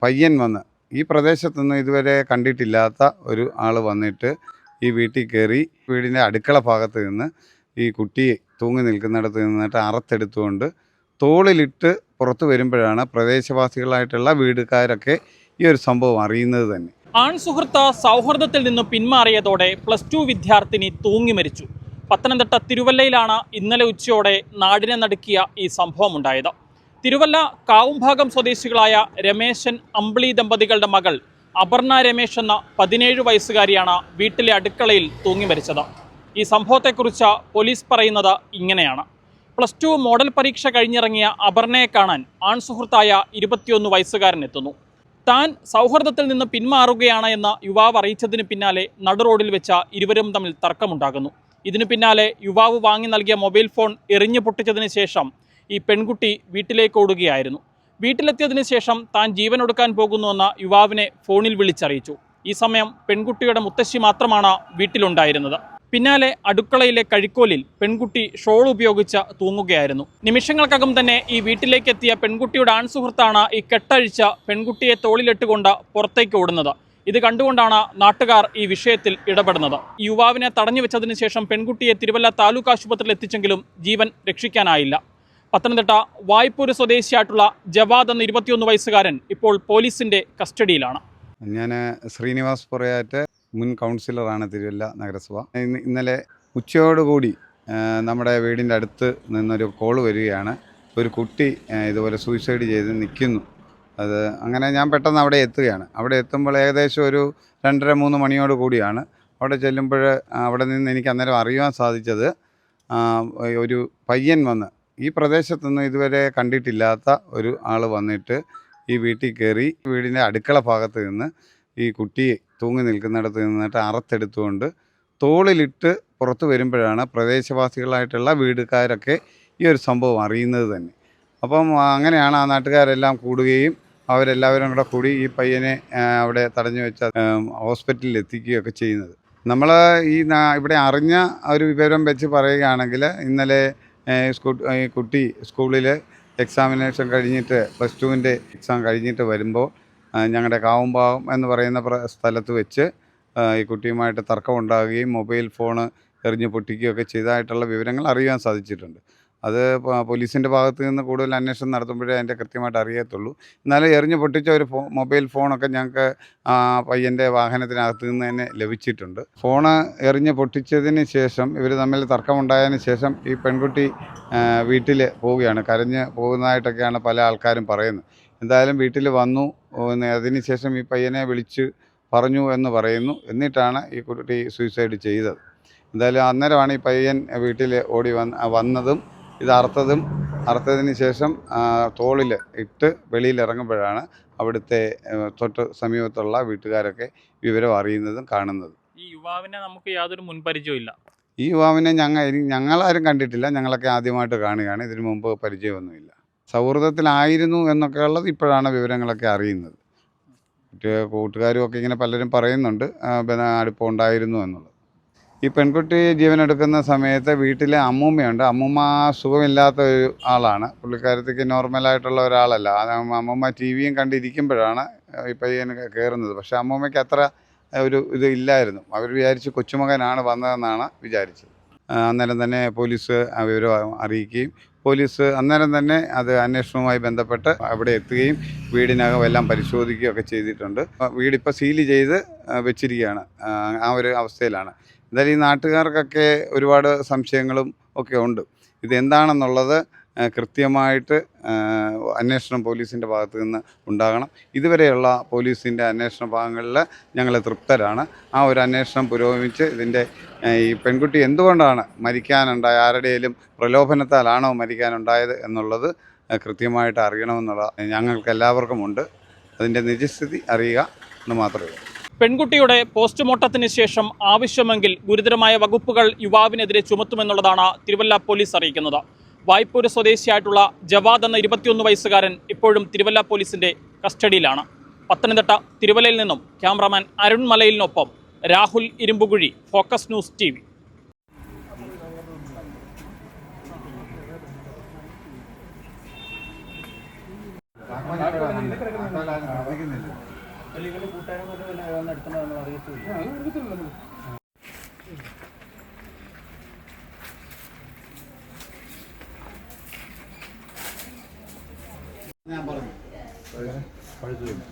പയ്യൻ വന്ന് ഈ പ്രദേശത്തൊന്നും ഇതുവരെ കണ്ടിട്ടില്ലാത്ത ഒരു ആൾ വന്നിട്ട് ഈ വീട്ടിൽ കയറി വീടിൻ്റെ അടുക്കള ഭാഗത്ത് നിന്ന് ഈ കുട്ടിയെ തൂങ്ങി നിൽക്കുന്നിടത്ത് നിന്നിട്ട് അറത്തെടുത്തുകൊണ്ട് തോളിലിട്ട് പുറത്തു വരുമ്പോഴാണ് പ്രദേശവാസികളായിട്ടുള്ള വീടുകാരൊക്കെ ഈ ഒരു സംഭവം അറിയുന്നത് തന്നെ. ആൺസുഹൃത്ത് സൗഹൃദത്തിൽ നിന്നും പിന്മാറിയതോടെ +2 വിദ്യാർത്ഥിനി തൂങ്ങി മരിച്ചു. പത്തനംതിട്ട തിരുവല്ലയിലാണ് ഇന്നലെ ഉച്ചയോടെ നാടിനെ നടുക്കിയ ഈ സംഭവം ഉണ്ടായത്. തിരുവല്ല കാവുംഭാഗം സ്വദേശികളായ രമേശൻ അമ്പിളി ദമ്പതികളുടെ മകൾ അപർണ രമേശ് എന്ന 17 വയസ്സുകാരിയാണ് വീട്ടിലെ അടുക്കളയിൽ തൂങ്ങി മരിച്ചത്. ഈ സംഭവത്തെക്കുറിച്ച് പോലീസ് പറയുന്നത് ഇങ്ങനെയാണ്. +2 മോഡൽ പരീക്ഷ കഴിഞ്ഞിറങ്ങിയ അപർണയെ കാണാൻ ആൺസുഹൃത്തായ 21 വയസ്സുകാരൻ എത്തുന്നു. താൻ സൗഹൃദത്തിൽ നിന്ന് പിന്മാറുകയാണ് എന്ന് യുവാവ് അറിയിച്ചതിന് പിന്നാലെ നടുറോഡിൽ വെച്ച ഇരുവരും തമ്മിൽ തർക്കമുണ്ടാകുന്നു. ഇതിനു പിന്നാലെ യുവാവ് വാങ്ങി നൽകിയ മൊബൈൽ ഫോൺ എറിഞ്ഞു പൊട്ടിച്ചതിന് ശേഷം ഈ പെൺകുട്ടി വീട്ടിലേക്ക് ഓടുകയായിരുന്നു. വീട്ടിലെത്തിയതിനു ശേഷം താൻ ജീവനൊടുക്കാൻ പോകുന്നുവെന്ന് യുവാവിനെ ഫോണിൽ വിളിച്ചറിയിച്ചു. ഈ സമയം പെൺകുട്ടിയുടെ മുത്തശ്ശി മാത്രമാണ് വീട്ടിലുണ്ടായിരുന്നത്. പിന്നാലെ അടുക്കളയിലെ കഴിക്കോലിൽ പെൺകുട്ടി ഷോൾ ഉപയോഗിച്ച് തൂങ്ങുകയായിരുന്നു. നിമിഷങ്ങൾക്കകം തന്നെ ഈ വീട്ടിലേക്ക് എത്തിയ പെൺകുട്ടിയുടെ ആൺസുഹൃത്താണ് ഈ കെട്ടഴിച്ച പെൺകുട്ടിയെ തോളിലിട്ടുകൊണ്ട് പുറത്തേക്ക് ഓടുന്നത്. ഇത് കണ്ടുകൊണ്ടാണ് നാട്ടുകാർ ഈ വിഷയത്തിൽ ഇടപെടുന്നത്. ഈ യുവാവിനെ തടഞ്ഞു വെച്ചതിന് ശേഷം പെൺകുട്ടിയെ തിരുവല്ല താലൂക്ക് ആശുപത്രിയിൽ എത്തിച്ചെങ്കിലും ജീവൻ രക്ഷിക്കാനായില്ല. പത്തനംതിട്ട വായ്പൂര് സ്വദേശിയായിട്ടുള്ള ജവാദ് എന്ന 21 വയസ്സുകാരൻ ഇപ്പോൾ പോലീസിന്റെ കസ്റ്റഡിയിലാണ്. ഞാൻ ശ്രീനിവാസ് പുറയാറ്റ്, മുൻ കൗൺസിലറാണ് തിരുവല്ല നഗരസഭ. ഇന്നലെ ഉച്ചയോടുകൂടി നമ്മുടെ വീടിൻ്റെ അടുത്ത് നിന്നൊരു കോൾ വരികയാണ്. ഒരു കുട്ടി ഇതുപോലെ സൂയിസൈഡ് ചെയ്ത് നിൽക്കുന്നു. അത് അങ്ങനെ ഞാൻ പെട്ടെന്ന് അവിടെ എത്തുകയാണ്. അവിടെ എത്തുമ്പോൾ ഏകദേശം ഒരു 2:30-3 മണിയോട് കൂടിയാണ്. അവിടെ ചെല്ലുമ്പോൾ അവിടെ നിന്ന് എനിക്ക് അന്നേരം അറിയുവാൻ സാധിച്ചത് ഒരു പയ്യൻ വന്ന് ഈ പ്രദേശത്തൊന്നും ഇതുവരെ കണ്ടിട്ടില്ലാത്ത ഒരു ആൾ വന്നിട്ട് ഈ വീട്ടിൽ കയറി വീടിൻ്റെ അടുക്കള ഭാഗത്ത് നിന്ന് ഈ കുട്ടിയെ തൂങ്ങി നിൽക്കുന്നിടത്ത് നിന്നിട്ട് അറത്തെടുത്തുകൊണ്ട് തോളിലിട്ട് പുറത്തു വരുമ്പോഴാണ് പ്രദേശവാസികളായിട്ടുള്ള വീടുകാരൊക്കെ ഈ ഒരു സംഭവം അറിയുന്നത് തന്നെ. അപ്പം അങ്ങനെയാണ് ആ നാട്ടുകാരെല്ലാം കൂടുകയും അവരെല്ലാവരും കൂടെ കൂടി ഈ പയ്യനെ അവിടെ തടഞ്ഞു വെച്ച ഹോസ്പിറ്റലിൽ എത്തിക്കുകയൊക്കെ ചെയ്യുന്നത്. നമ്മൾ ഇവിടെ അറിഞ്ഞ ഒരു വിവരം വെച്ച് പറയുകയാണെങ്കിൽ ഇന്നലെ ഈ കുട്ടി സ്കൂളിൽ എക്സാമിനേഷൻ കഴിഞ്ഞിട്ട് +2ൻ്റെ എക്സാം കഴിഞ്ഞിട്ട് വരുമ്പോൾ ഞങ്ങളുടെ കാവുംഭാഗം എന്ന് പറയുന്ന സ്ഥലത്ത് വെച്ച് ഈ കുട്ടിയുമായിട്ട് തർക്കമുണ്ടാകുകയും മൊബൈൽ ഫോണ് എറിഞ്ഞു പൊട്ടിക്കുകയൊക്കെ ചെയ്തതായിട്ടുള്ള വിവരങ്ങൾ അറിയാൻ സാധിച്ചിട്ടുണ്ട്. അത് പോലീസിൻ്റെ ഭാഗത്ത് നിന്ന് കൂടുതൽ അന്വേഷണം നടത്തുമ്പോഴേ അതിൻ്റെ കൃത്യമായിട്ട് അറിയത്തുള്ളൂ. എന്നാലും എറിഞ്ഞു പൊട്ടിച്ച ഒരു മൊബൈൽ ഫോണൊക്കെ ഞങ്ങൾക്ക് പയ്യൻ്റെ വാഹനത്തിനകത്ത് നിന്ന് തന്നെ ലഭിച്ചിട്ടുണ്ട്. ഫോണ് എറിഞ്ഞു പൊട്ടിച്ചതിന് ശേഷം ഇവർ തമ്മിൽ തർക്കമുണ്ടായതിന് ശേഷം ഈ പെൺകുട്ടി വീട്ടിൽ പോവുകയാണ്. കരഞ്ഞ് പോകുന്നതായിട്ടൊക്കെയാണ് പല ആൾക്കാരും പറയുന്നത്. എന്തായാലും വീട്ടിൽ വന്നു. അതിന് ശേഷം ഈ പയ്യനെ വിളിച്ച് പറഞ്ഞു എന്ന് പറയുന്നു. എന്നിട്ടാണ് ഈ കുട്ടി സൂയിസൈഡ് ചെയ്തത്. എന്തായാലും അന്നേരമാണ് ഈ പയ്യൻ വീട്ടിൽ ഓടി വന്നതും ഇത് അറുത്തതിന് ശേഷം തോളിൽ ഇട്ട് വെളിയിലിറങ്ങുമ്പോഴാണ് അവിടുത്തെ തൊട്ട് സമീപത്തുള്ള വീട്ടുകാരൊക്കെ വിവരം അറിയുന്നതും കാണുന്നതും. ഈ യുവാവിനെ നമുക്ക് യാതൊരു മുൻപരിചയമില്ല. ഈ യുവാവിനെ ഞങ്ങളാരും കണ്ടിട്ടില്ല. ഞങ്ങളൊക്കെ ആദ്യമായിട്ട് കാണുകയാണ്. ഇതിനു മുമ്പ് പരിചയമൊന്നുമില്ല. സൗഹൃദത്തിലായിരുന്നു എന്നൊക്കെ ഉള്ളത് ഇപ്പോഴാണ് വിവരങ്ങളൊക്കെ അറിയുന്നത്. മറ്റേ കൂട്ടുകാരും ഒക്കെ ഇങ്ങനെ പലരും പറയുന്നുണ്ട് അടുപ്പം ഉണ്ടായിരുന്നു എന്നുള്ളത്. ഈ പെൺകുട്ടി ജീവനെടുക്കുന്ന സമയത്ത് വീട്ടിലെ അമ്മൂമ്മയുണ്ട്. അമ്മൂമ്മ സുഖമില്ലാത്ത ഒരു ആളാണ്. പുള്ളിക്കാരത്തേക്ക് നോർമലായിട്ടുള്ള ഒരാളല്ല. അമ്മൂമ്മ TV കണ്ടിരിക്കുമ്പോഴാണ് ഈ പയ്യൻ കയറുന്നത്. പക്ഷേ അമ്മൂമ്മയ്ക്ക് അത്ര ഒരു ഇത് ഇല്ലായിരുന്നു. അവർ വിചാരിച്ച് കൊച്ചുമകനാണ് വന്നതെന്നാണ് വിചാരിച്ചത്. അന്നേരം തന്നെ പോലീസ് വിവരം അറിയിക്കുകയും പോലീസ് അന്നേരം തന്നെ അത് അന്വേഷണവുമായി ബന്ധപ്പെട്ട് അവിടെ എത്തുകയും വീടിനകം എല്ലാം പരിശോധിക്കുകയൊക്കെ ചെയ്തിട്ടുണ്ട്. വീടിപ്പോൾ സീൽ ചെയ്ത് വെച്ചിരിക്കുകയാണ്. ആ ഒരു അവസ്ഥയിലാണ്. എന്തായാലും ഈ നാട്ടുകാർക്കൊക്കെ ഒരുപാട് സംശയങ്ങളും ഒക്കെ ഉണ്ട്. ഇതെന്താണെന്നുള്ളത് കൃത്യമായിട്ട് അന്വേഷണം പോലീസിൻ്റെ ഭാഗത്തു നിന്ന് ഉണ്ടാകണം. ഇതുവരെയുള്ള പോലീസിൻ്റെ അന്വേഷണ ഭാഗങ്ങളിൽ ഞങ്ങൾ തൃപ്തരാണ്. ആ ഒരു അന്വേഷണം പുരോഗമിച്ച് ഇതിൻ്റെ ഈ പെൺകുട്ടി എന്തുകൊണ്ടാണ് മരിക്കാനുണ്ടായ, ആരുടെയും പ്രലോഭനത്താലാണോ മരിക്കാനുണ്ടായത് എന്നുള്ളത് കൃത്യമായിട്ട് അറിയണമെന്നുള്ള ഞങ്ങൾക്ക് എല്ലാവർക്കും ഉണ്ട്. അതിൻ്റെ നിജസ്ഥിതി അറിയുക എന്ന് മാത്രമേ ഉള്ളൂ. പെൺകുട്ടിയുടെ പോസ്റ്റ്മോർട്ടത്തിന് ശേഷം ആവശ്യമെങ്കിൽ ഗുരുതരമായ വകുപ്പുകൾ യുവാവിനെതിരെ ചുമത്തുമെന്നുള്ളതാണ് തിരുവല്ല പോലീസ് അറിയിക്കുന്നത്. വായ്പൂര് സ്വദേശിയായിട്ടുള്ള ജവാദ് എന്ന 21 വയസ്സുകാരൻ ഇപ്പോഴും തിരുവല്ല പോലീസിന്റെ കസ്റ്റഡിയിലാണ്. പത്തനംതിട്ട തിരുവല്ലയിൽ നിന്നും ക്യാമറാമാൻ അരുൺ മലയിലിനൊപ്പം Rahul Irumbukuzhi, focus news TV. അറിയുന്നില്ല. ഞാൻ പറഞ്ഞു പഴുത്തില്ല.